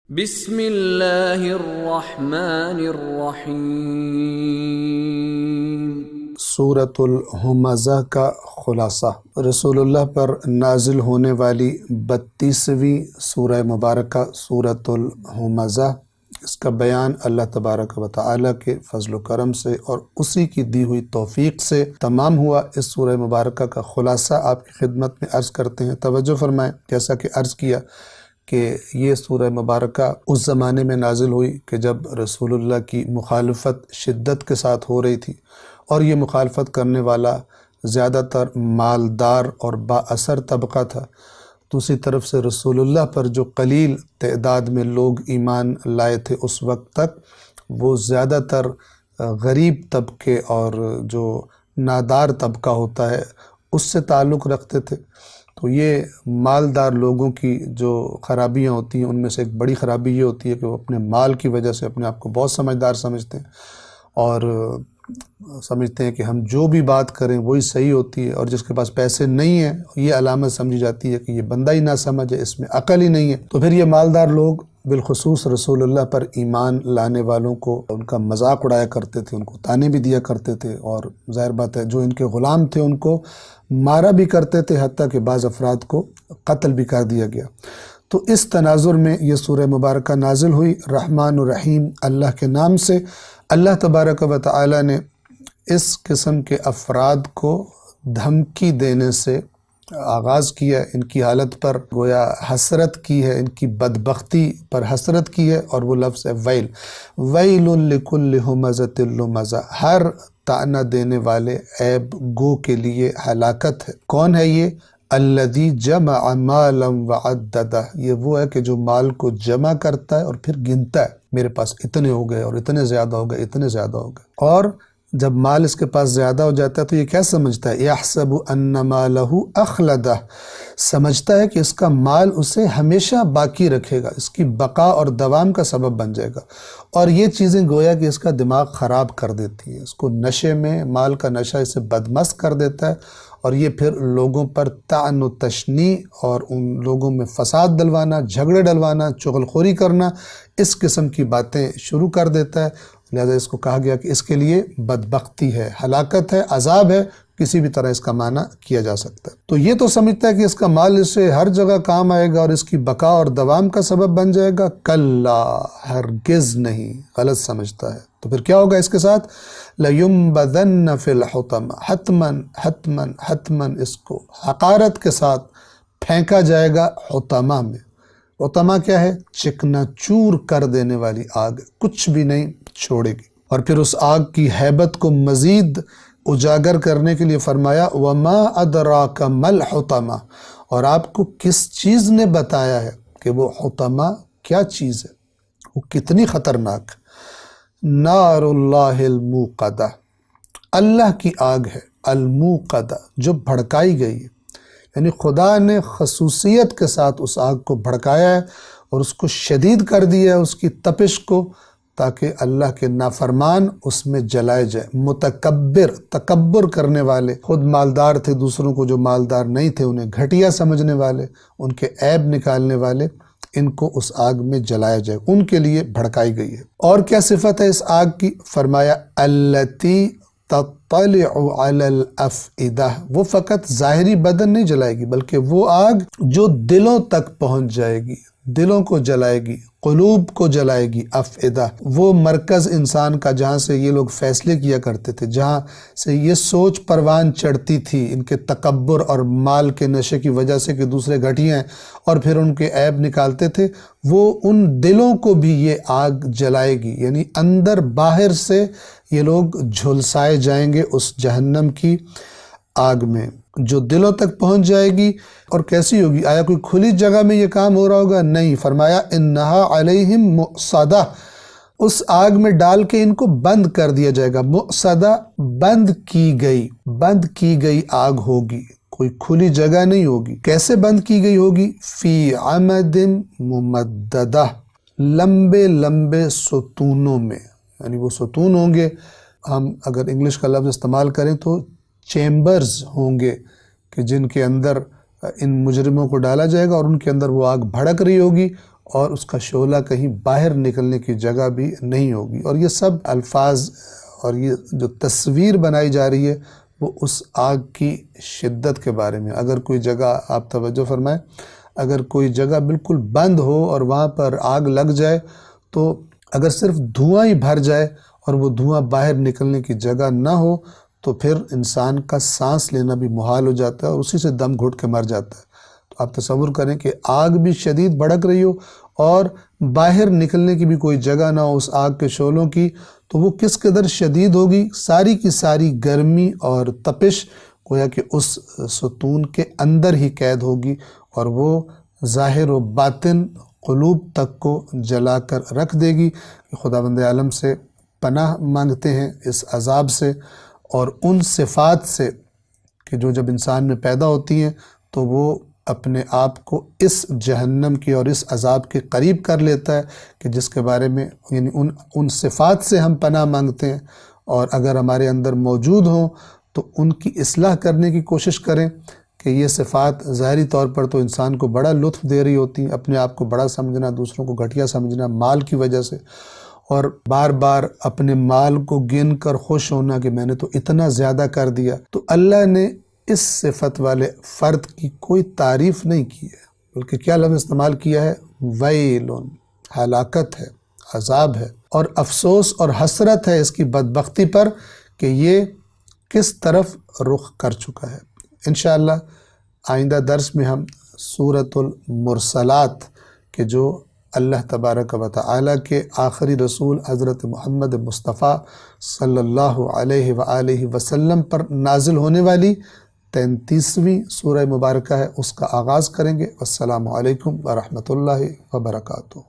بسم اللہ الرحمن الرحیم۔ سورۃ الہمزہ کا خلاصہ رسول اللہ پر نازل ہونے والی 32ویں سورہ مبارکہ سورۃ الہمزہ۔ اس کا بیان اللہ تبارک و تعالیٰ کے فضل و کرم سے اور اسی کی دی ہوئی توفیق سے تمام ہوا۔ اس سورہ مبارکہ کا خلاصہ آپ کی خدمت میں عرض کرتے ہیں۔ توجہ فرمائیں، جیسا کہ عرض کیا کہ یہ سورہ مبارکہ اس زمانے میں نازل ہوئی کہ جب رسول اللہ کی مخالفت شدت کے ساتھ ہو رہی تھی، اور یہ مخالفت کرنے والا زیادہ تر مالدار اور با اثر طبقہ تھا۔ دوسری طرف سے رسول اللہ پر جو قلیل تعداد میں لوگ ایمان لائے تھے اس وقت تک، وہ زیادہ تر غریب طبقے اور جو نادار طبقہ ہوتا ہے اس سے تعلق رکھتے تھے۔ تو یہ مالدار لوگوں کی جو خرابیاں ہوتی ہیں، ان میں سے ایک بڑی خرابی یہ ہوتی ہے کہ وہ اپنے مال کی وجہ سے اپنے آپ کو بہت سمجھدار سمجھتے ہیں اور سمجھتے ہیں کہ ہم جو بھی بات کریں وہی صحیح ہوتی ہے، اور جس کے پاس پیسے نہیں ہیں یہ علامت سمجھی جاتی ہے کہ یہ بندہ ہی نہ سمجھ ہے، اس میں عقل ہی نہیں ہے۔ تو پھر یہ مالدار لوگ بالخصوص رسول اللہ پر ایمان لانے والوں کو ان کا مذاق اڑایا کرتے تھے، ان کو طعنے بھی دیا کرتے تھے، اور ظاہر بات ہے جو ان کے غلام تھے ان کو مارا بھی کرتے تھے، حتیٰ کہ بعض افراد کو قتل بھی کر دیا گیا۔ تو اس تناظر میں یہ سورہ مبارکہ نازل ہوئی۔ رحمان الرحیم اللہ کے نام سے اللہ تبارک و تعالی نے اس قسم کے افراد کو دھمکی دینے سے آغاز کیا، ان کی حالت پر گویا حسرت کی ہے، ان کی بدبختی پر حسرت کی ہے، اور وہ لفظ ہے ویل۔ ویل لکل ہمزۃ لمزہ، ہر طعنہ دینے والے عیب گو کے لیے ہلاکت ہے۔ کون ہے یہ؟ الذی جمع مالا وعددہ، یہ وہ ہے کہ جو مال کو جمع کرتا ہے اور پھر گنتا ہے، میرے پاس اتنے ہو گئے اور اتنے زیادہ ہو گئے، اتنے زیادہ ہو گئے۔ اور جب مال اس کے پاس زیادہ ہو جاتا ہے تو یہ کیا سمجھتا ہے؟ یحسب ان مالہ اخلدہ، سمجھتا ہے کہ اس کا مال اسے ہمیشہ باقی رکھے گا، اس کی بقا اور دوام کا سبب بن جائے گا، اور یہ چیزیں گویا کہ اس کا دماغ خراب کر دیتی ہیں، اس کو نشے میں، مال کا نشہ اسے بدمست کر دیتا ہے، اور یہ پھر لوگوں پر طعن و تشنیع اور ان لوگوں میں فساد ڈلوانا، جھگڑے ڈلوانا، چغل خوری کرنا، اس قسم کی باتیں شروع کر دیتا ہے۔ لہذا اس کو کہا گیا کہ اس کے لیے بدبختی ہے، ہلاکت ہے، عذاب ہے، کسی بھی طرح اس کا معنی کیا جا سکتا ہے۔ تو یہ تو سمجھتا ہے کہ اس کا مال اس سے ہر جگہ کام آئے گا اور اس کی بقا اور دوام کا سبب بن جائے گا۔ کلا، ہرگز نہیں، غلط سمجھتا ہے۔ تو پھر کیا ہوگا اس کے ساتھ؟ لَيُنبَذَنَّ فِي الْحُطَمَةِ، حتماً حتماً حتماً اس کو حقارت کے ساتھ پھینکا جائے گا حطمہ میں۔ حطمہ کیا ہے؟ چکنا چور کر دینے والی آگ، کچھ بھی نہیں چھوڑے گی۔ اور پھر اس آگ کی ہیبت کو مزید اجاگر کرنے کے لیے فرمایا وَمَا أَدْرَاكَ مَا الْحُطَمَةُ، اور آپ کو کس چیز نے بتایا ہے کہ وہ حطمہ کیا چیز ہے، وہ کتنی خطرناک ہے۔ نار اللہ الموقدہ، اللہ کی آگ ہے، الموقدہ، جو بھڑکائی گئی ہے، یعنی خدا نے خصوصیت کے ساتھ اس آگ کو بھڑکایا ہے اور اس کو شدید کر دیا ہے، اس کی تپش کو، تاکہ اللہ کے نافرمان اس میں جلائے جائے۔ متکبر، تکبر کرنے والے، خود مالدار تھے، دوسروں کو جو مالدار نہیں تھے انہیں گھٹیا سمجھنے والے، ان کے عیب نکالنے والے، ان کو اس آگ میں جلایا جائے، ان کے لیے بھڑکائی گئی ہے۔ اور کیا صفت ہے اس آگ کی؟ فرمایا التی تطلع علی الافئدہ، وہ فقط ظاہری بدن نہیں جلائے گی، بلکہ وہ آگ جو دلوں تک پہنچ جائے گی، دلوں کو جلائے گی، قلوب کو جلائے گی۔ افئدہ، وہ مرکز انسان کا جہاں سے یہ لوگ فیصلے کیا کرتے تھے، جہاں سے یہ سوچ پروان چڑھتی تھی ان کے تکبر اور مال کے نشے کی وجہ سے کہ دوسرے گھٹیا ہیں، اور پھر ان کے عیب نکالتے تھے، وہ ان دلوں کو بھی یہ آگ جلائے گی، یعنی اندر باہر سے یہ لوگ جھلسائے جائیں گے اس جہنم کی آگ میں، جو دلوں تک پہنچ جائے گی۔ اور کیسی ہوگی؟ آیا کوئی کھلی جگہ میں یہ کام ہو رہا ہوگا؟ نہیں، فرمایا انہا علیہم مؤصدہ، اس آگ میں ڈال کے ان کو بند کر دیا جائے گا۔ مؤصدہ، بند کی گئی آگ ہوگی، کوئی کھلی جگہ نہیں ہوگی۔ کیسے بند کی گئی ہوگی؟ فی عمد ممددہ، لمبے لمبے ستونوں میں، یعنی وہ ستون ہوں گے، ہم اگر انگلش کا لفظ استعمال کریں تو چیمبرز ہوں گے، کہ جن کے اندر ان مجرموں کو ڈالا جائے گا اور ان کے اندر وہ آگ بھڑک رہی ہوگی، اور اس کا شعلہ کہیں باہر نکلنے کی جگہ بھی نہیں ہوگی۔ اور یہ سب الفاظ اور یہ جو تصویر بنائی جا رہی ہے وہ اس آگ کی شدت کے بارے میں۔ اگر کوئی جگہ، آپ توجہ فرمائیں، اگر کوئی جگہ بالکل بند ہو اور وہاں پر آگ لگ جائے تو اگر صرف دھواں ہی بھر جائے اور وہ دھواں باہر نکلنے کی جگہ نہ ہو تو پھر انسان کا سانس لینا بھی محال ہو جاتا ہے اور اسی سے دم گھٹ کے مر جاتا ہے۔ تو آپ تصور کریں کہ آگ بھی شدید بھڑک رہی ہو اور باہر نکلنے کی بھی کوئی جگہ نہ ہو اس آگ کے شعلوں کی، تو وہ کس قدر شدید ہوگی۔ ساری کی ساری گرمی اور تپش گویا کہ اس ستون کے اندر ہی قید ہوگی اور وہ ظاہر و باطن قلوب تک کو جلا کر رکھ دے گی۔ خداوند عالم سے پناہ مانگتے ہیں اس عذاب سے اور ان صفات سے کہ جو جب انسان میں پیدا ہوتی ہیں تو وہ اپنے آپ کو اس جہنم کی اور اس عذاب کے قریب کر لیتا ہے کہ جس کے بارے میں یعنی ان صفات سے ہم پناہ مانگتے ہیں، اور اگر ہمارے اندر موجود ہوں تو ان کی اصلاح کرنے کی کوشش کریں کہ یہ صفات ظاہری طور پر تو انسان کو بڑا لطف دے رہی ہوتی ہیں، اپنے آپ کو بڑا سمجھنا، دوسروں کو گھٹیا سمجھنا مال کی وجہ سے، اور بار بار اپنے مال کو گن کر خوش ہونا کہ میں نے تو اتنا زیادہ کر دیا۔ تو اللہ نے اس صفت والے فرد کی کوئی تعریف نہیں کی ہے، بلکہ کیا لفظ استعمال کیا ہے؟ ویلن، ہلاکت ہے، عذاب ہے، اور افسوس اور حسرت ہے اس کی بدبختی پر کہ یہ کس طرف رخ کر چکا ہے۔ انشاءاللہ آئندہ درس میں ہم سورۃ المرسلات کے جو اللہ تبارک و تعالیٰ کے آخری رسول حضرت محمد مصطفیٰ صلی اللہ علیہ وآلہ وسلم پر نازل ہونے والی 33ویں سورہ مبارکہ ہے، اس کا آغاز کریں گے۔ السلام علیکم ورحمۃ اللہ وبرکاتہ۔